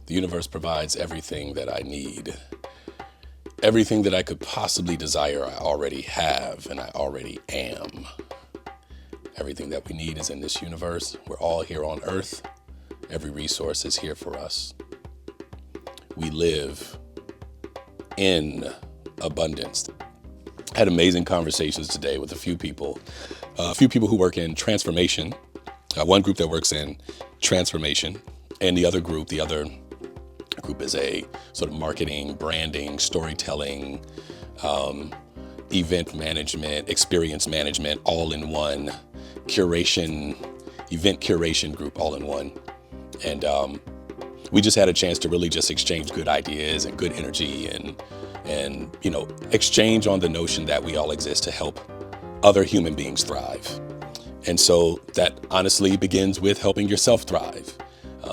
The universe provides everything that I need. Everything that I could possibly desire, I already have, and I already am. Everything that we need is in this universe. We're all here on Earth. Every resource is here for us. We live in abundance. I had amazing conversations today with a few people who work in transformation. One group that works in transformation, and the other group is a sort of marketing, branding, storytelling, event management, experience management, all in one event curation group, all in one. And we just had a chance to really just exchange good ideas and good energy and exchange on the notion that we all exist to help other human beings thrive. And so that honestly begins with helping yourself thrive,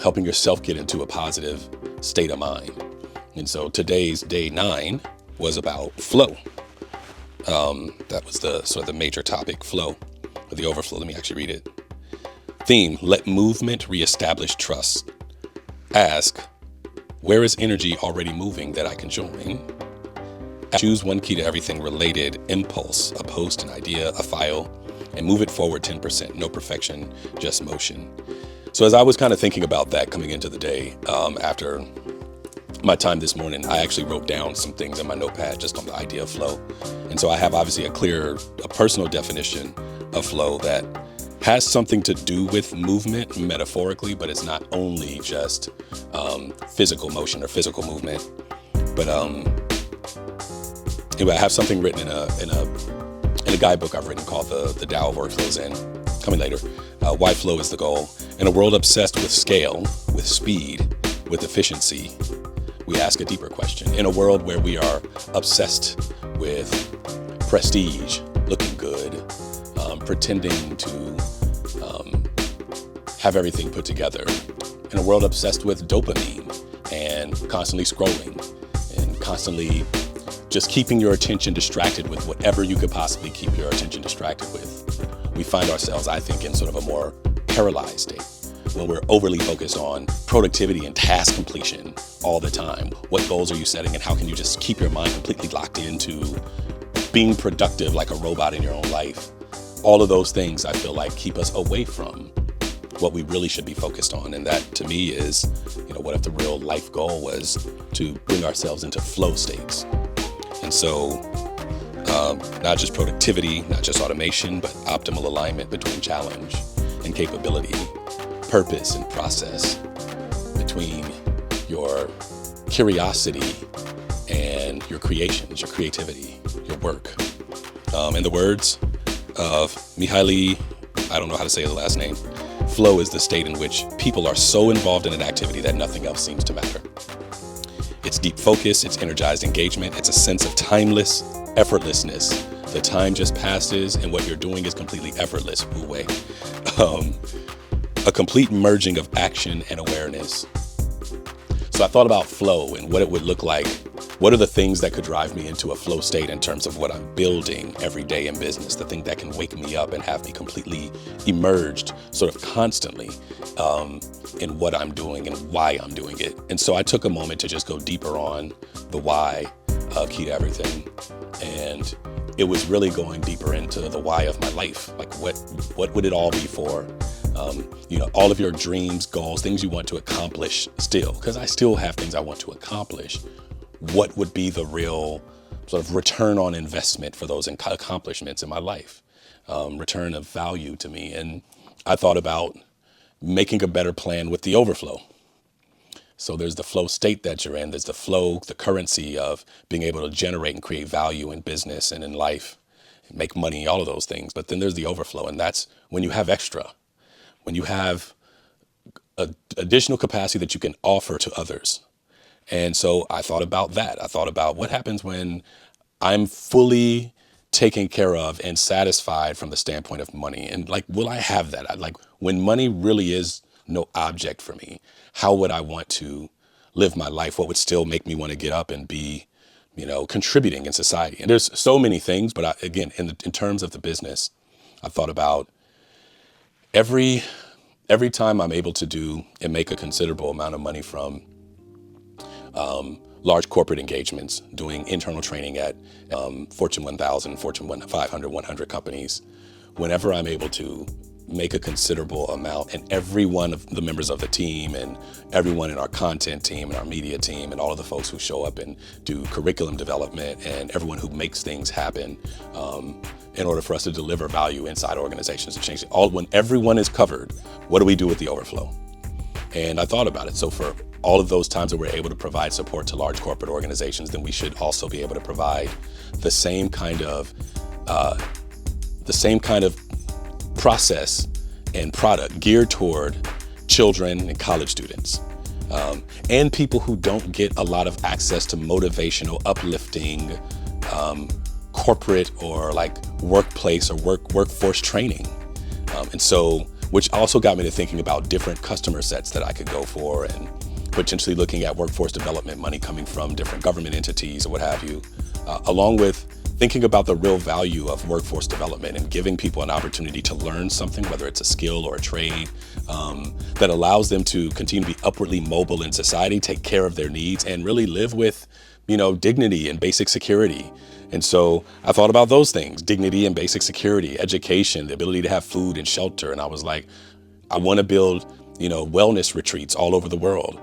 helping yourself get into a positive state of mind. And so today's day 9 was about flow. That was the sort of the major topic, flow, or the overflow. Let me actually read it. Theme: let movement reestablish trust. Ask, where is energy already moving that I can join? Choose one key to everything related: impulse, a post, an idea, a file, and move it forward 10%. No perfection, just motion. So as I was kind of thinking about that coming into the day, after my time this morning, I actually wrote down some things in my notepad just on the idea of flow. And so I have obviously a personal definition of flow that has something to do with movement metaphorically, but it's not only just physical motion or physical movement. But anyway, I have something written in a guidebook I've written called the Tao of Workflows, and coming later, why flow is the goal. In a world obsessed with scale, with speed, with efficiency, we ask a deeper question. In a world where we are obsessed with prestige, looking good, pretending to have everything put together, in a world obsessed with dopamine and constantly scrolling and constantly just keeping your attention distracted with whatever you could possibly keep your attention distracted with, we find ourselves, I think, in sort of a more paralyzed state when we're overly focused on productivity and task completion all the time. What goals are you setting, and how can you just keep your mind completely locked into being productive like a robot in your own life? All of those things I feel like keep us away from what we really should be focused on. And that to me is, what if the real life goal was to bring ourselves into flow states? And so not just productivity, not just automation, but optimal alignment between challenge and capability, purpose and process, between your curiosity and your creations, your creativity, your work. In the words of Mihaly, I don't know how to say the last name, flow is the state in which people are so involved in an activity that nothing else seems to matter. It's deep focus, it's energized engagement, it's a sense of timeless effortlessness. The time just passes and what you're doing is completely effortless. Ooh, wait. A complete merging of action and awareness. So I thought about flow and what it would look like. What are the things that could drive me into a flow state in terms of what I'm building every day in business? The thing that can wake me up and have me completely immersed sort of constantly in what I'm doing and why I'm doing it. And so I took a moment to just go deeper on the why of Key to Everything. And it was really going deeper into the why of my life. Like what would it all be for? All of your dreams, goals, things you want to accomplish still, because I still have things I want to accomplish. What would be the real sort of return on investment for those accomplishments in my life? Return of value to me. And I thought about making a better plan with the overflow. So there's the flow state that you're in. There's the flow, the currency of being able to generate and create value in business and in life, make money, all of those things. But then there's the overflow, and that's when you have extra, when you have additional capacity that you can offer to others. And so I thought about that. I thought about what happens when I'm fully taken care of and satisfied from the standpoint of money. And will I have that? When money really is no object for me, how would I want to live my life? What would still make me want to get up and be, contributing in society? And there's so many things, but again, in terms of the business, I thought about every time I'm able to do and make a considerable amount of money from large corporate engagements, doing internal training at Fortune 1000, Fortune 500, 100 companies. Whenever I'm able to make a considerable amount, and every one of the members of the team and everyone in our content team and our media team and all of the folks who show up and do curriculum development and everyone who makes things happen in order for us to deliver value inside organizations and change it. When everyone is covered, what do we do with the overflow? And I thought about it. So for all of those times that we're able to provide support to large corporate organizations, then we should also be able to provide the same kind of process and product geared toward children and college students, and people who don't get a lot of access to motivational, uplifting, corporate or like workplace or workforce training. And so, which also got me to thinking about different customer sets that I could go for, and potentially looking at workforce development money coming from different government entities or what have you, along with thinking about the real value of workforce development and giving people an opportunity to learn something, whether it's a skill or a trade, that allows them to continue to be upwardly mobile in society, take care of their needs, and really live with, dignity and basic security. And so I thought about those things: dignity and basic security, education, the ability to have food and shelter. And I was like, I want to build, wellness retreats all over the world.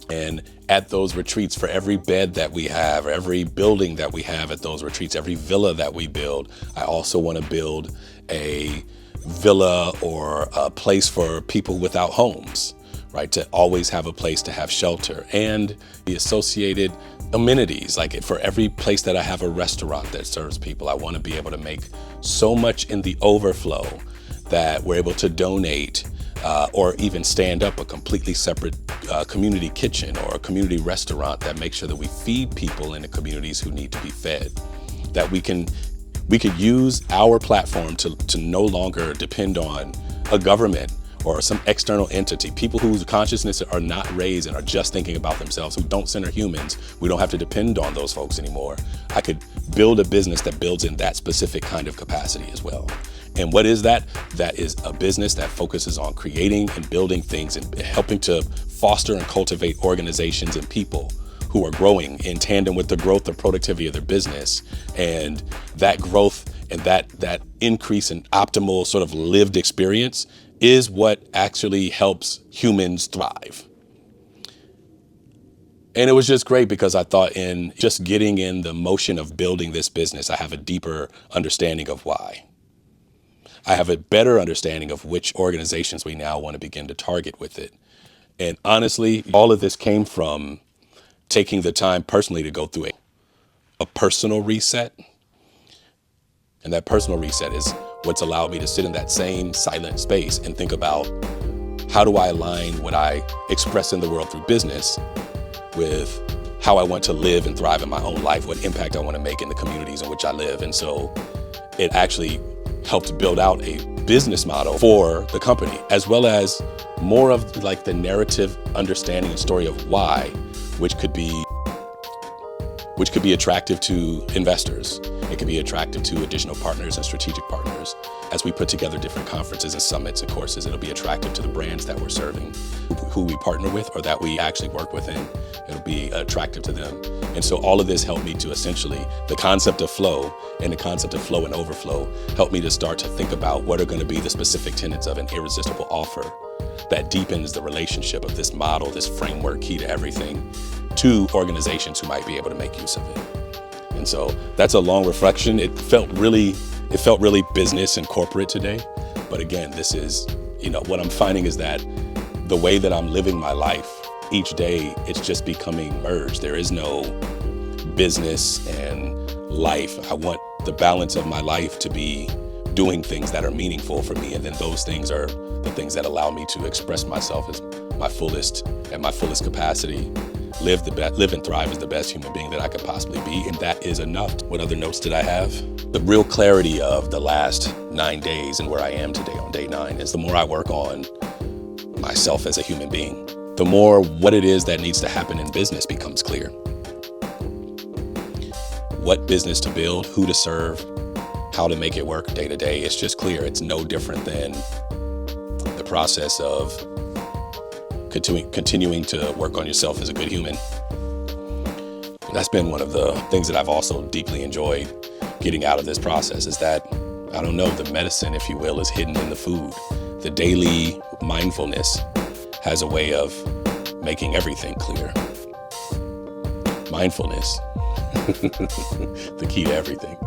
And at those retreats, for every bed that we have, or every building that we have at those retreats, every villa that we build, I also want to build a villa or a place for people without homes, right? To always have a place to have shelter and the associated amenities. Like for every place that I have a restaurant that serves people, I want to be able to make so much in the overflow that we're able to donate or even stand up a completely separate community kitchen or a community restaurant that makes sure that we feed people in the communities who need to be fed. That we could use our platform to no longer depend on a government or some external entity, people whose consciousness are not raised and are just thinking about themselves, who don't center humans. We don't have to depend on those folks anymore. I could build a business that builds in that specific kind of capacity as well. And what is that? That is a business that focuses on creating and building things and helping to foster and cultivate organizations and people who are growing in tandem with the growth of productivity of their business. And that growth and that increase in optimal sort of lived experience is what actually helps humans thrive. And it was just great because I thought in just getting in the motion of building this business, I have a deeper understanding of why. I have a better understanding of which organizations we now want to begin to target with it. And honestly, all of this came from taking the time personally to go through a personal reset. And that personal reset is what's allowed me to sit in that same silent space and think about, how do I align what I express in the world through business with how I want to live and thrive in my own life, what impact I want to make in the communities in which I live. And so it actually helped build out a business model for the company, as well as more of like the narrative understanding and story of why, which could be attractive to investors. It could be attractive to additional partners and strategic partners. As we put together different conferences and summits and courses, it'll be attractive to the brands that we're serving, who we partner with or that we actually work within. It'll be attractive to them. And so all of this helped me to essentially, the concept of flow and overflow helped me to start to think about what are going to be the specific tenets of an irresistible offer that deepens the relationship of this model, this framework, key to everything, to organizations who might be able to make use of it. And so that's a long reflection. It felt really business and corporate today. But again, this is, what I'm finding is that the way that I'm living my life each day, it's just becoming merged. There is no business and life. I want the balance of my life to be doing things that are meaningful for me. And then those things are the things that allow me to express myself as my fullest capacity. Live and thrive as the best human being that I could possibly be, and that is enough. What other notes did I have? The real clarity of the last 9 days and where I am today on day 9 is the more I work on myself as a human being, the more what it is that needs to happen in business becomes clear. What business to build, who to serve, how to make it work day to day. It's just clear. It's no different than the process of continuing to work on yourself as a good human that's been one of the things that I've also deeply enjoyed getting out of this process, is that, I don't know, the medicine, if you will, is hidden in the food. The daily mindfulness has a way of making everything clear. Mindfulness, the key to everything.